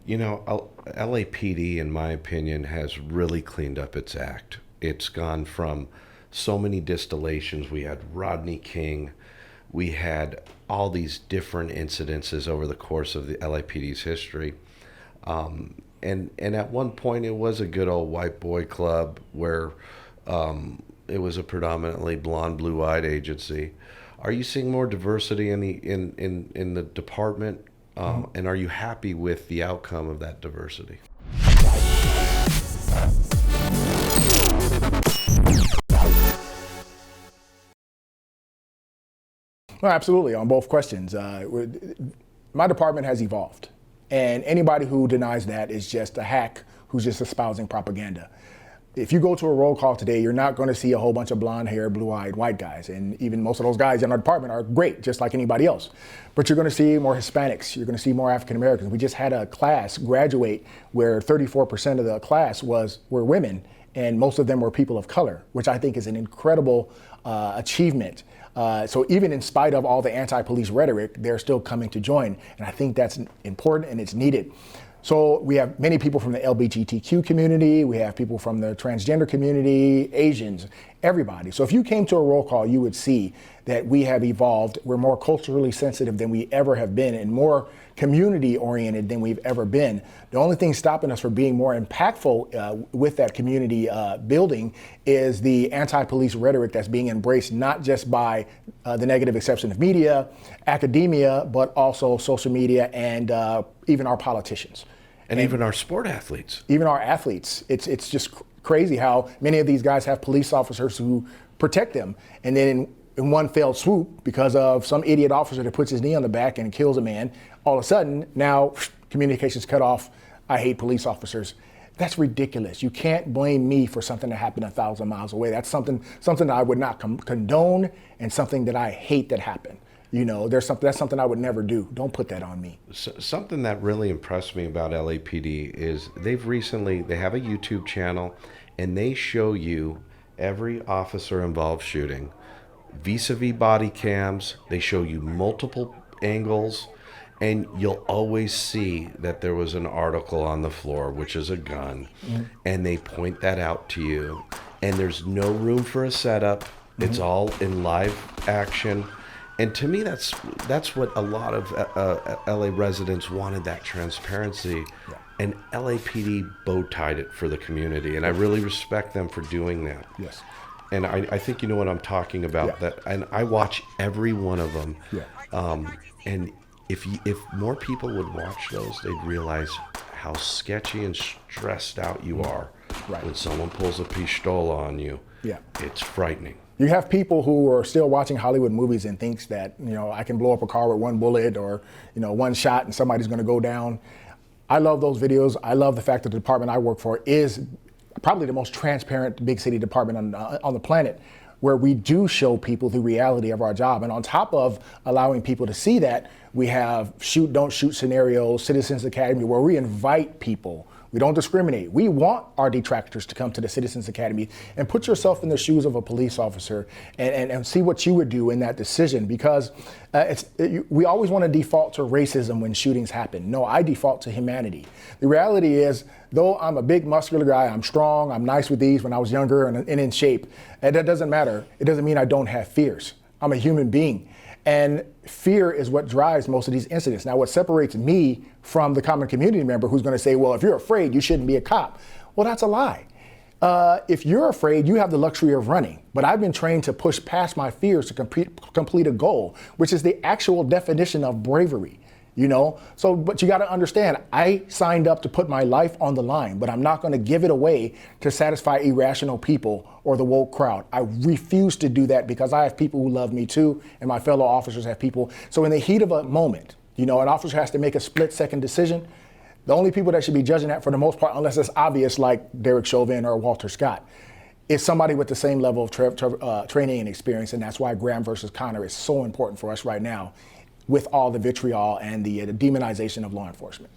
LAPD, in my opinion, has really cleaned up its act. It's gone from so many distillations. We had Rodney King. We had all these different incidences over the course of the LAPD's history. And at one point, it was a good old white boy club where it was a predominantly blonde, blue-eyed agency. Are you seeing more diversity in the department? And are you happy with the outcome of that diversity? Well, absolutely, on both questions. My department has evolved, and anybody who denies that is just a hack who's just espousing propaganda. If you go to a roll call today, you're not going to see a whole bunch of blonde-haired, blue-eyed white guys, and even most of those guys in our department are great, just like anybody else. But you're going to see more Hispanics, you're going to see more African Americans. We just had a class graduate where 34% of the class were women, and most of them were people of color, which I think is an incredible achievement. So even in spite of all the anti-police rhetoric, they're still coming to join. And I think that's important and it's needed. So we have many people from the LGBTQ community, we have people from the transgender community, Asians, everybody. So if you came to a roll call, you would see that we have evolved. We're more culturally sensitive than we ever have been and more community oriented than we've ever been. The only thing stopping us from being more impactful with that community building is the anti-police rhetoric that's being embraced not just by the negative exception of media, academia, but also social media and even our politicians. And even our sport athletes. Even our athletes. It's just crazy how many of these guys have police officers who protect them. And then in one fell swoop, because of some idiot officer that puts his knee on the back and kills a man, all of a sudden, now communications cut off. I hate police officers. That's ridiculous. You can't blame me for something that happened 1,000 miles away. That's something that I would not condone and something that I hate that happened. That's something I would never do. Don't put that on me. Something that really impressed me about LAPD is they have a YouTube channel and they show you every officer involved shooting, vis-a-vis body cams. They show you multiple angles and you'll always see that there was an article on the floor, which is a gun, and they point that out to you. And there's no room for a setup. It's all in live action. And to me, that's what a lot of LA residents wanted, that transparency. Yeah. And LAPD bow-tied it for the community. And I really respect them for doing that. Yes. And I think you know what I'm talking about. Yeah. That, and I watch every one of them. Yeah. And if more people would watch those, they'd realize how sketchy and stressed out you are when someone pulls a pistola on you. Yeah. It's frightening. You have people who are still watching Hollywood movies and thinks that, I can blow up a car with one bullet or, one shot and somebody's going to go down. I love those videos. I love the fact that the department I work for is probably the most transparent big city department on the planet, where we do show people the reality of our job. And on top of allowing people to see that, we have shoot, don't shoot scenarios, Citizens Academy, where we invite people. We don't discriminate. We want our detractors to come to the Citizens Academy and put yourself in the shoes of a police officer and see what you would do in that decision, because we always want to default to racism when shootings happen. No, I default to humanity. The reality is, though I'm a big muscular guy, I'm strong, I'm nice with these when I was younger and in shape, and that doesn't matter. It doesn't mean I don't have fears. I'm a human being. And fear is what drives most of these incidents. Now, what separates me from the common community member who's going to say, well, if you're afraid, you shouldn't be a cop. Well, that's a lie. If you're afraid, you have the luxury of running. But I've been trained to push past my fears to complete a goal, which is the actual definition of bravery. But you got to understand, I signed up to put my life on the line, but I'm not going to give it away to satisfy irrational people or the woke crowd. I refuse to do that because I have people who love me too, and my fellow officers have people. So in the heat of a moment, an officer has to make a split-second decision. The only people that should be judging that for the most part, unless it's obvious like Derek Chauvin or Walter Scott, is somebody with the same level of training and experience, and that's why Graham versus Connor is so important for us right now, with all the vitriol and the demonization of law enforcement.